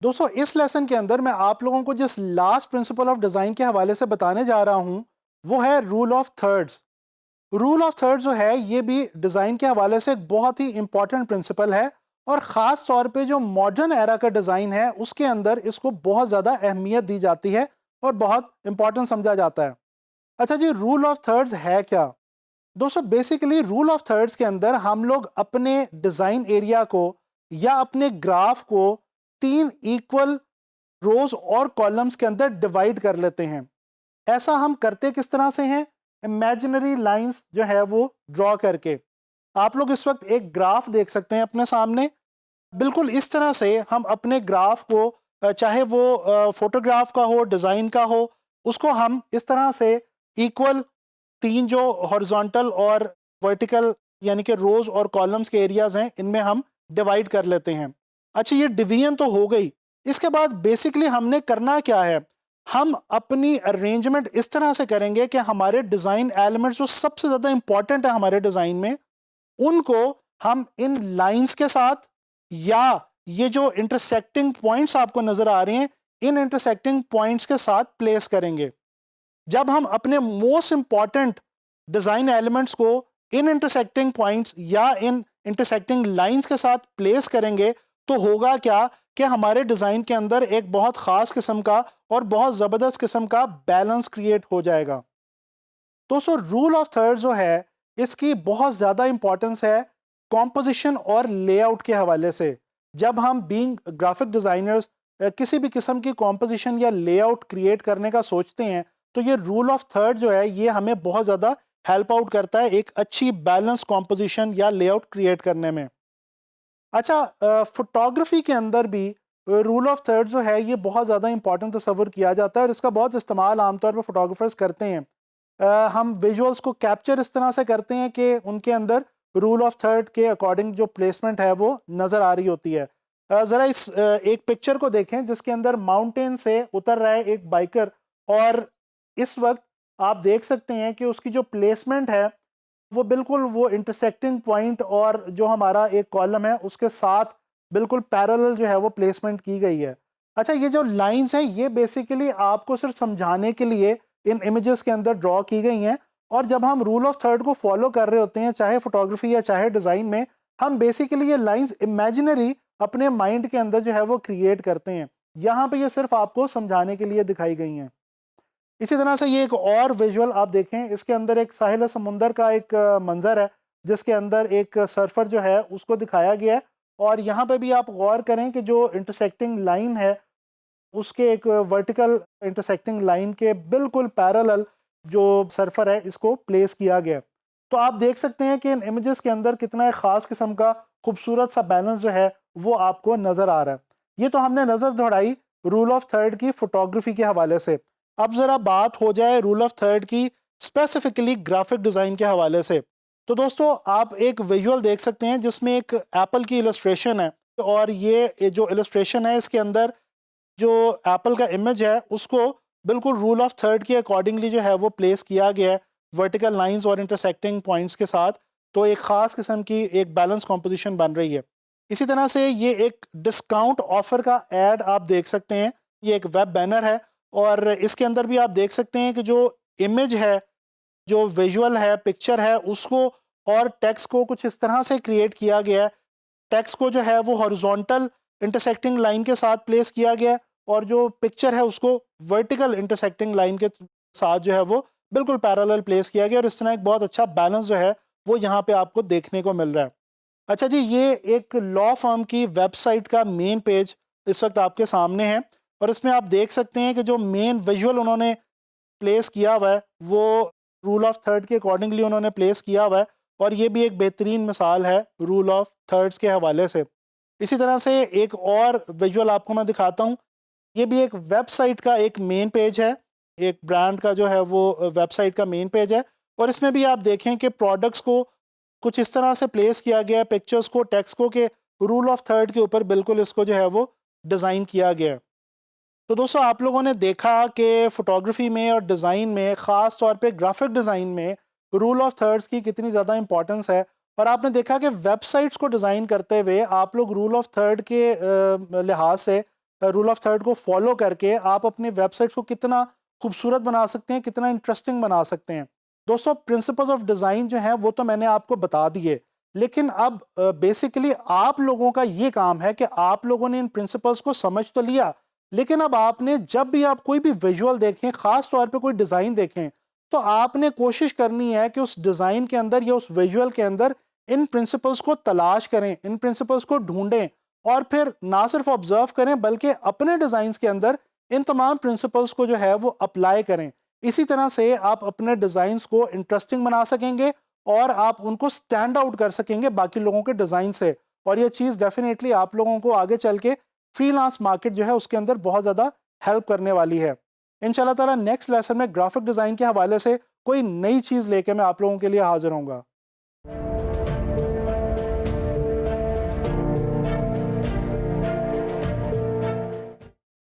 दोस्तों इस लेसन के अंदर मैं आप लोगों को जिस लास्ट प्रिंसिपल ऑफ डिज़ाइन के हवाले से बताने जा रहा हूं वो है rule of thirds. Rule of thirds जो है ये भी डिज़ाइन के हवाले से एक बहुत ही इंपॉर्टेंट प्रिंसिपल है और ख़ास तौर पे जो मॉडर्न एरा का डिज़ाइन है उसके अंदर इसको बहुत ज़्यादा अहमियत दी जाती है और बहुत इंपॉर्टेंट समझा जाता है। अच्छा जी, रूल ऑफ थर्ड्स है क्या? दोस्तों बेसिकली रूल ऑफ थर्ड्स के अंदर हम लोग अपने डिज़ाइन एरिया को या अपने ग्राफ को 3 इक्वल रोज और कॉलम्स के अंदर डिवाइड कर लेते हैं। ऐसा हम करते किस तरह से हैं? इमेजिनरी लाइंस जो है वो ड्रॉ करके। आप लोग इस वक्त एक ग्राफ देख सकते हैं अपने सामने। बिल्कुल इस तरह से हम अपने ग्राफ को चाहे वो फोटोग्राफ का हो, डिज़ाइन का हो, उसको हम इस तरह से इक्वल 3 जो हॉरिजॉन्टल और वर्टिकल यानी कि रोज और कॉलम्स के एरियाज हैं इनमें हम डिवाइड कर लेते हैं। अच्छा, ये डिवीजन तो हो गई। इसके बाद बेसिकली हमने करना क्या है? हम अपनी अरेंजमेंट इस तरह से करेंगे कि हमारे डिज़ाइन एलिमेंट्स जो सबसे ज़्यादा इंपॉर्टेंट है हमारे डिज़ाइन में, उनको हम इन लाइंस के साथ या ये जो इंटरसेक्टिंग पॉइंट्स आपको नजर आ रहे हैं इन इंटरसेक्टिंग पॉइंट्स के साथ प्लेस करेंगे। जब हम अपने मोस्ट इंपॉर्टेंट डिजाइन एलिमेंट्स को इन इंटरसेक्टिंग पॉइंट्स या इन इंटरसेक्टिंग लाइंस के साथ प्लेस करेंगे तो होगा क्या कि हमारे डिजाइन के अंदर एक बहुत खास किस्म का और बहुत जबरदस्त किस्म का बैलेंस क्रिएट हो जाएगा। दोस्तों रूल ऑफ थर्ड जो है इसकी बहुत ज़्यादा इंपॉर्टेंस है कॉम्पोजिशन और लेआउट के हवाले से। जब हम बीइंग ग्राफिक डिज़ाइनर्स किसी भी किस्म की कॉम्पोजिशन या लेआउट क्रिएट करने का सोचते हैं तो ये रूल ऑफ थर्ड जो है ये हमें बहुत ज़्यादा हेल्प आउट करता है एक अच्छी बैलेंस कॉम्पोजिशन या लेआउट क्रिएट करने में। अच्छा, फोटोग्राफी के अंदर भी रूल ऑफ थर्ड जो है ये बहुत ज़्यादा इंपॉर्टेंट तस्वर किया जाता है और इसका बहुत इस्तेमाल आमतौर पर फोटोग्राफर्स करते हैं। हम विजुअल्स को कैप्चर इस तरह से करते हैं कि उनके अंदर रूल ऑफ थर्ड के अकॉर्डिंग जो प्लेसमेंट है वो नज़र आ रही होती है। ज़रा इस एक पिक्चर को देखें जिसके अंदर माउंटेन से उतर रहा है एक बाइकर और इस वक्त आप देख सकते हैं कि उसकी जो प्लेसमेंट है वो बिल्कुल वो इंटरसेक्टिंग पॉइंट और जो हमारा एक कॉलम है उसके साथ बिल्कुल पैरेलल जो है वो प्लेसमेंट की गई है। अच्छा, ये जो लाइंस हैं ये बेसिकली आपको सिर्फ समझाने के लिए इन इमेजेस के अंदर ड्रॉ की गई हैं और जब हम रूल ऑफ थर्ड को फॉलो कर रहे होते हैं चाहे फोटोग्राफी या चाहे डिज़ाइन में, हम बेसिकली ये लाइंस इमेजिनरी अपने माइंड के अंदर जो है वो क्रिएट करते हैं। यहाँ पे ये सिर्फ आपको समझाने के लिए दिखाई गई हैं। इसी तरह से ये एक और विजुअल आप देखें, इसके अंदर एक साहिल समुंदर का एक मंजर है जिसके अंदर एक सर्फर जो है उसको दिखाया गया है और यहाँ पे भी आप गौर करें कि जो इंटरसेक्टिंग लाइन है उसके एक वर्टिकल इंटरसेक्टिंग लाइन के बिल्कुल पैरेलल जो सर्फर है इसको प्लेस किया गया। तो आप देख सकते हैं कि इन इमेजेस के अंदर कितना एक ख़ास किस्म का खूबसूरत सा बैलेंस जो है वो आपको नज़र आ रहा है। ये तो हमने नज़र दौड़ाई रूल ऑफ थर्ड की फोटोग्राफी के हवाले से। अब ज़रा बात हो जाए रूल ऑफ थर्ड की स्पेसिफिकली ग्राफिक डिज़ाइन के हवाले से। तो दोस्तों आप एक विजुअल देख सकते हैं जिसमें एक एप्पल की इलस्ट्रेशन है और ये जो इलस्ट्रेशन है इसके अंदर जो एप्पल का इमेज है उसको बिल्कुल रूल ऑफ थर्ड के अकॉर्डिंगली जो है वो प्लेस किया गया है वर्टिकल लाइंस और इंटरसेक्टिंग पॉइंट्स के साथ। तो एक ख़ास किस्म की एक बैलेंस कॉम्पोजिशन बन रही है। इसी तरह से ये एक डिस्काउंट ऑफर का एड आप देख सकते हैं। ये एक वेब बैनर है और इसके अंदर भी आप देख सकते हैं कि जो इमेज है, जो विजुअल है, पिक्चर है, उसको और टेक्स्ट को कुछ इस तरह से क्रिएट किया गया है। टेक्स्ट को जो है वो हॉरिजॉन्टल इंटरसेक्टिंग लाइन के साथ प्लेस किया गया है और जो पिक्चर है उसको वर्टिकल इंटरसेक्टिंग लाइन के साथ जो है वो बिल्कुल पैरेलल प्लेस किया गया और इस तरह एक बहुत अच्छा बैलेंस जो है वो यहाँ पे आपको देखने को मिल रहा है। अच्छा जी, ये एक लॉ फर्म की वेबसाइट का मेन पेज इस वक्त आपके सामने है और इसमें आप देख सकते हैं कि जो मेन विजुअल उन्होंने प्लेस किया हुआ है वो रूल ऑफ थर्ड के अकॉर्डिंगली उन्होंने प्लेस किया हुआ है और ये भी एक बेहतरीन मिसाल है रूल ऑफ थर्ड्स के हवाले से। इसी तरह से एक और विजुअल आपको मैं दिखाता हूँ। ये भी एक वेबसाइट का एक मेन पेज है, एक ब्रांड का जो है वो वेबसाइट का मेन पेज है और इसमें भी आप देखें कि प्रोडक्ट्स को कुछ इस तरह से प्लेस किया गया है, पिक्चर्स को, टेक्स्ट को, के रूल ऑफ थर्ड के ऊपर बिल्कुल इसको जो है वो डिज़ाइन किया गया है। तो दोस्तों आप लोगों ने देखा कि फ़ोटोग्राफी में और डिज़ाइन में, ख़ास तौर पे ग्राफिक डिज़ाइन में रूल ऑफ थर्ड्स की कितनी ज़्यादा इंपॉर्टेंस है और आपने देखा कि वेबसाइट्स को डिज़ाइन करते हुए आप लोग रूल ऑफ थर्ड के लिहाज से रूल ऑफ थर्ड को फॉलो करके आप अपनी वेबसाइट्स को कितना खूबसूरत बना सकते हैं, कितना इंटरेस्टिंग बना सकते हैं। दोस्तों, प्रिंसिपल्स ऑफ डिज़ाइन जो है वो तो मैंने आपको बता दिए, लेकिन अब बेसिकली आप लोगों का ये काम है कि आप लोगों ने इन प्रिंसिपल्स को समझ तो लिया, लेकिन अब आपने जब भी आप कोई भी विजुअल देखें, खास तौर पे कोई डिज़ाइन देखें, तो आपने कोशिश करनी है कि उस डिज़ाइन के अंदर या उस विजुअल के अंदर इन प्रिंसिपल्स को तलाश करें, इन प्रिंसिपल्स को ढूंढें और फिर ना सिर्फ ऑब्जर्व करें बल्कि अपने डिज़ाइंस के अंदर इन तमाम प्रिंसिपल्स को जो है वो अप्लाई करें। इसी तरह से आप अपने डिज़ाइंस को इंटरेस्टिंग बना सकेंगे और आप उनको स्टैंड आउट कर सकेंगे बाकी लोगों के डिज़ाइन से। और ये चीज़ डेफिनेटली आप लोगों को आगे चल के फ्रीलांस मार्केट जो है उसके अंदर बहुत ज़्यादा हेल्प करने वाली है। इंशाल्लाह ताला नेक्स्ट लेसन में ग्राफिक डिज़ाइन के हवाले से कोई नई चीज़ लेके मैं आप लोगों के लिए हाजिर होऊंगा।